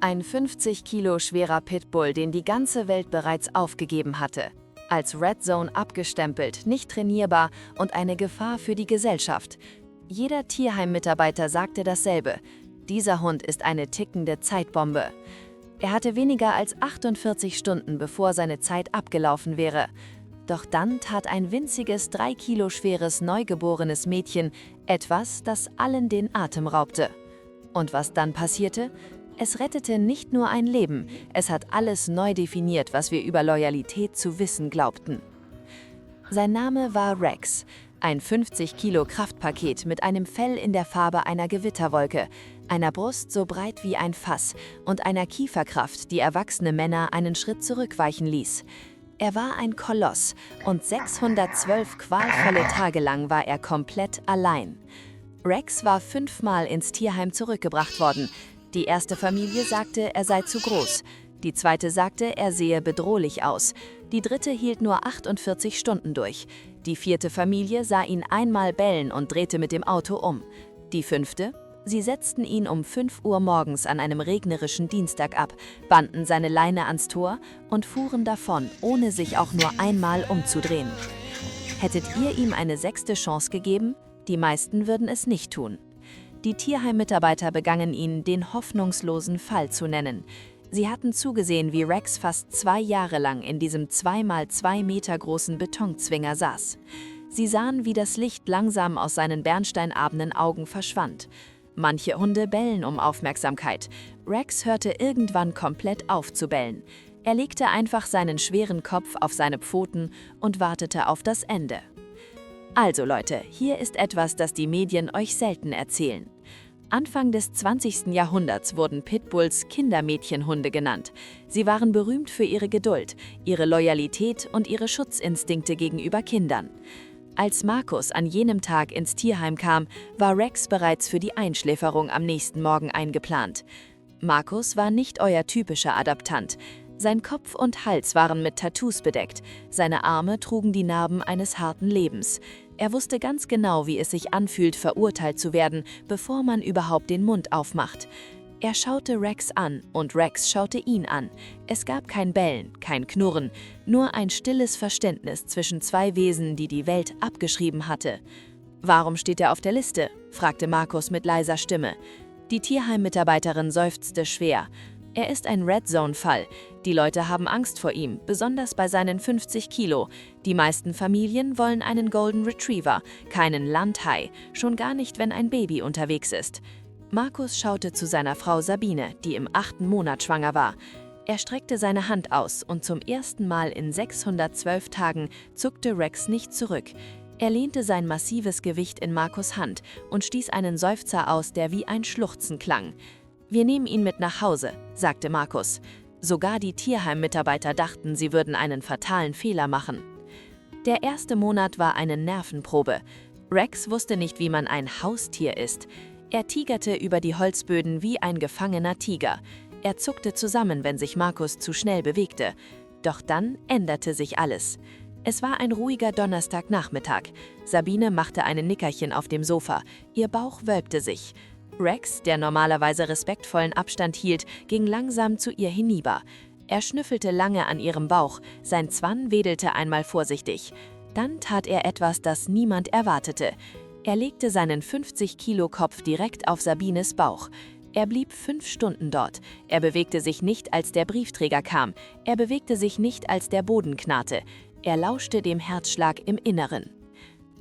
Ein 50 Kilo schwerer Pitbull, den die ganze Welt bereits aufgegeben hatte. Als Red Zone abgestempelt, nicht trainierbar und eine Gefahr für die Gesellschaft. Jeder Tierheim-Mitarbeiter sagte dasselbe. Dieser Hund ist eine tickende Zeitbombe. Er hatte weniger als 48 Stunden, bevor seine Zeit abgelaufen wäre. Doch dann tat ein winziges, 3 Kilo schweres, neugeborenes Mädchen etwas, das allen den Atem raubte. Und was dann passierte? Es rettete nicht nur ein Leben, es hat alles neu definiert, was wir über Loyalität zu wissen glaubten. Sein Name war Rex, ein 50 Kilo Kraftpaket mit einem Fell in der Farbe einer Gewitterwolke, einer Brust so breit wie ein Fass und einer Kieferkraft, die erwachsene Männer einen Schritt zurückweichen ließ. Er war ein Koloss und 612 qualvolle Tage lang war er komplett allein. Rex war 5-mal ins Tierheim zurückgebracht worden. Die erste Familie sagte, er sei zu groß. Die zweite sagte, er sehe bedrohlich aus. Die dritte hielt nur 48 Stunden durch. Die vierte Familie sah ihn einmal bellen und drehte mit dem Auto um. Die fünfte? Sie setzten ihn um 5 Uhr morgens an einem regnerischen Dienstag ab, banden seine Leine ans Tor und fuhren davon, ohne sich auch nur einmal umzudrehen. Hättet ihr ihm eine 6. Chance gegeben? Die meisten würden es nicht tun. Die Tierheim-Mitarbeiter begannen ihn den hoffnungslosen Fall zu nennen. Sie hatten zugesehen, wie Rex fast 2 Jahre lang in diesem 2x2 Meter großen Betonzwinger saß. Sie sahen, wie das Licht langsam aus seinen bernsteinarbenen Augen verschwand. Manche Hunde bellen um Aufmerksamkeit. Rex hörte irgendwann komplett auf zu bellen. Er legte einfach seinen schweren Kopf auf seine Pfoten und wartete auf das Ende. Also Leute, hier ist etwas, das die Medien euch selten erzählen. Anfang des 20. Jahrhunderts wurden Pitbulls Kindermädchenhunde genannt. Sie waren berühmt für ihre Geduld, ihre Loyalität und ihre Schutzinstinkte gegenüber Kindern. Als Markus an jenem Tag ins Tierheim kam, war Rex bereits für die Einschläferung am nächsten Morgen eingeplant. Markus war nicht euer typischer Adoptant. Sein Kopf und Hals waren mit Tattoos bedeckt, seine Arme trugen die Narben eines harten Lebens. Er wusste ganz genau, wie es sich anfühlt, verurteilt zu werden, bevor man überhaupt den Mund aufmacht. Er schaute Rex an und Rex schaute ihn an. Es gab kein Bellen, kein Knurren, nur ein stilles Verständnis zwischen 2 Wesen, die die Welt abgeschrieben hatte. »Warum steht er auf der Liste?« fragte Markus mit leiser Stimme. Die Tierheim-Mitarbeiterin seufzte schwer. Er ist ein Red-Zone-Fall. Die Leute haben Angst vor ihm, besonders bei seinen 50 Kilo. Die meisten Familien wollen einen Golden Retriever, keinen Landhai, schon gar nicht, wenn ein Baby unterwegs ist. Markus schaute zu seiner Frau Sabine, die im 8. Monat schwanger war. Er streckte seine Hand aus und zum ersten Mal in 612 Tagen zuckte Rex nicht zurück. Er lehnte sein massives Gewicht in Markus' Hand und stieß einen Seufzer aus, der wie ein Schluchzen klang. »Wir nehmen ihn mit nach Hause«, sagte Markus. Sogar die Tierheim-Mitarbeiter dachten, sie würden einen fatalen Fehler machen. Der erste Monat war eine Nervenprobe. Rex wusste nicht, wie man ein Haustier ist. Er tigerte über die Holzböden wie ein gefangener Tiger. Er zuckte zusammen, wenn sich Markus zu schnell bewegte. Doch dann änderte sich alles. Es war ein ruhiger Donnerstagnachmittag. Sabine machte ein Nickerchen auf dem Sofa. Ihr Bauch wölbte sich. Rex, der normalerweise respektvollen Abstand hielt, ging langsam zu ihr hinüber. Er schnüffelte lange an ihrem Bauch, sein Zwan wedelte einmal vorsichtig. Dann tat er etwas, das niemand erwartete. Er legte seinen 50-Kilo-Kopf direkt auf Sabines Bauch. Er blieb 5 Stunden dort. Er bewegte sich nicht, als der Briefträger kam. Er bewegte sich nicht, als der Boden knarrte. Er lauschte dem Herzschlag im Inneren.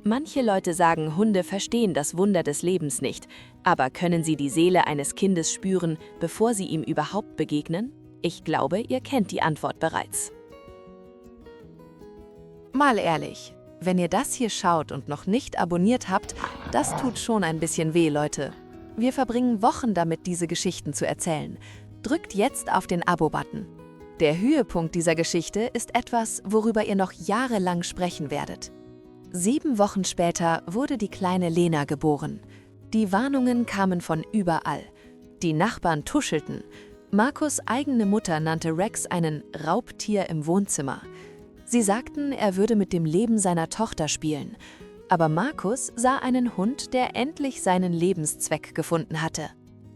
Manche Leute sagen, Hunde verstehen das Wunder des Lebens nicht. Aber können sie die Seele eines Kindes spüren, bevor sie ihm überhaupt begegnen? Ich glaube, ihr kennt die Antwort bereits. Mal ehrlich, wenn ihr das hier schaut und noch nicht abonniert habt, das tut schon ein bisschen weh, Leute. Wir verbringen Wochen damit, diese Geschichten zu erzählen. Drückt jetzt auf den Abo-Button. Der Höhepunkt dieser Geschichte ist etwas, worüber ihr noch jahrelang sprechen werdet. 7 Wochen später wurde die kleine Lena geboren. Die Warnungen kamen von überall. Die Nachbarn tuschelten. Markus' eigene Mutter nannte Rex einen Raubtier im Wohnzimmer. Sie sagten, er würde mit dem Leben seiner Tochter spielen. Aber Markus sah einen Hund, der endlich seinen Lebenszweck gefunden hatte.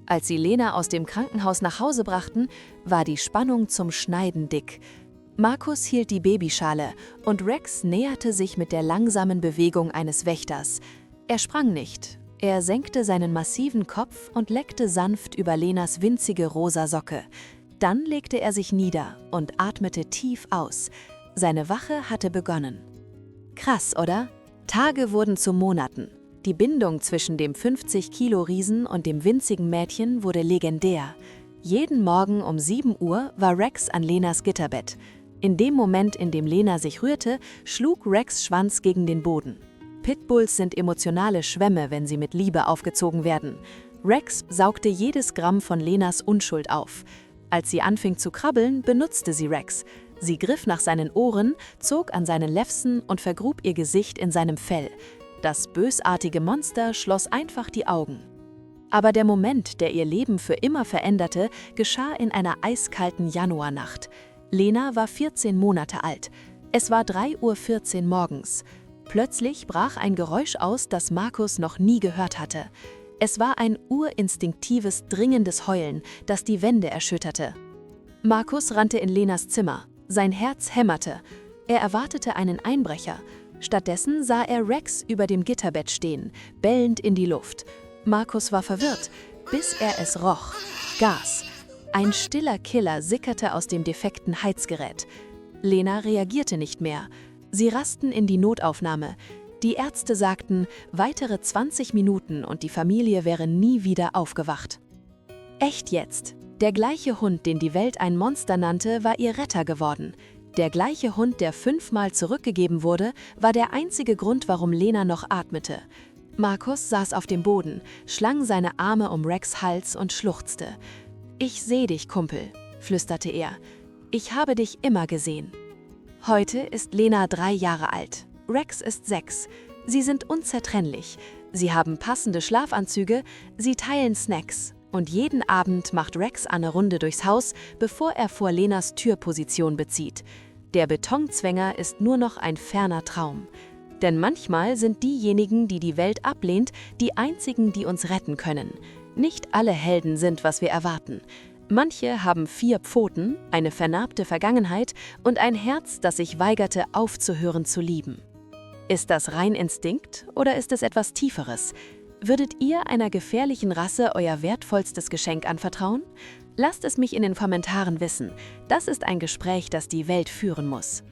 Als sie Lena aus dem Krankenhaus nach Hause brachten, war die Spannung zum Schneiden dick. Markus hielt die Babyschale und Rex näherte sich mit der langsamen Bewegung eines Wächters. Er sprang nicht. Er senkte seinen massiven Kopf und leckte sanft über Lenas winzige rosa Socke. Dann legte er sich nieder und atmete tief aus. Seine Wache hatte begonnen. Krass, oder? Tage wurden zu Monaten. Die Bindung zwischen dem 50-Kilo-Riesen und dem winzigen Mädchen wurde legendär. Jeden Morgen um 7 Uhr war Rex an Lenas Gitterbett. In dem Moment, in dem Lena sich rührte, schlug Rex' Schwanz gegen den Boden. Pitbulls sind emotionale Schwämme, wenn sie mit Liebe aufgezogen werden. Rex saugte jedes Gramm von Lenas Unschuld auf. Als sie anfing zu krabbeln, benutzte sie Rex. Sie griff nach seinen Ohren, zog an seinen Lefzen und vergrub ihr Gesicht in seinem Fell. Das bösartige Monster schloss einfach die Augen. Aber der Moment, der ihr Leben für immer veränderte, geschah in einer eiskalten Januarnacht. Lena war 14 Monate alt. Es war 3:14 Uhr morgens. Plötzlich brach ein Geräusch aus, das Markus noch nie gehört hatte. Es war ein urinstinktives, dringendes Heulen, das die Wände erschütterte. Markus rannte in Lenas Zimmer. Sein Herz hämmerte. Er erwartete einen Einbrecher. Stattdessen sah er Rex über dem Gitterbett stehen, bellend in die Luft. Markus war verwirrt, bis er es roch. Gas. Ein stiller Killer sickerte aus dem defekten Heizgerät. Lena reagierte nicht mehr. Sie rasten in die Notaufnahme. Die Ärzte sagten, weitere 20 Minuten und die Familie wäre nie wieder aufgewacht. Echt jetzt? Der gleiche Hund, den die Welt ein Monster nannte, war ihr Retter geworden. Der gleiche Hund, der 5-mal zurückgegeben wurde, war der einzige Grund, warum Lena noch atmete. Markus saß auf dem Boden, schlang seine Arme um Rex' Hals und schluchzte. »Ich seh dich, Kumpel«, flüsterte er. »Ich habe dich immer gesehen.« Heute ist Lena 3 Jahre alt. Rex ist 6. Sie sind unzertrennlich. Sie haben passende Schlafanzüge, sie teilen Snacks. Und jeden Abend macht Rex eine Runde durchs Haus, bevor er vor Lenas Türposition bezieht. Der Betonzwänger ist nur noch ein ferner Traum. Denn manchmal sind diejenigen, die die Welt ablehnt, die einzigen, die uns retten können. Nicht alle Helden sind, was wir erwarten. Manche haben 4 Pfoten, eine vernarbte Vergangenheit und ein Herz, das sich weigerte, aufzuhören zu lieben. Ist das rein Instinkt oder ist es etwas Tieferes? Würdet ihr einer gefährlichen Rasse euer wertvollstes Geschenk anvertrauen? Lasst es mich in den Kommentaren wissen. Das ist ein Gespräch, das die Welt führen muss.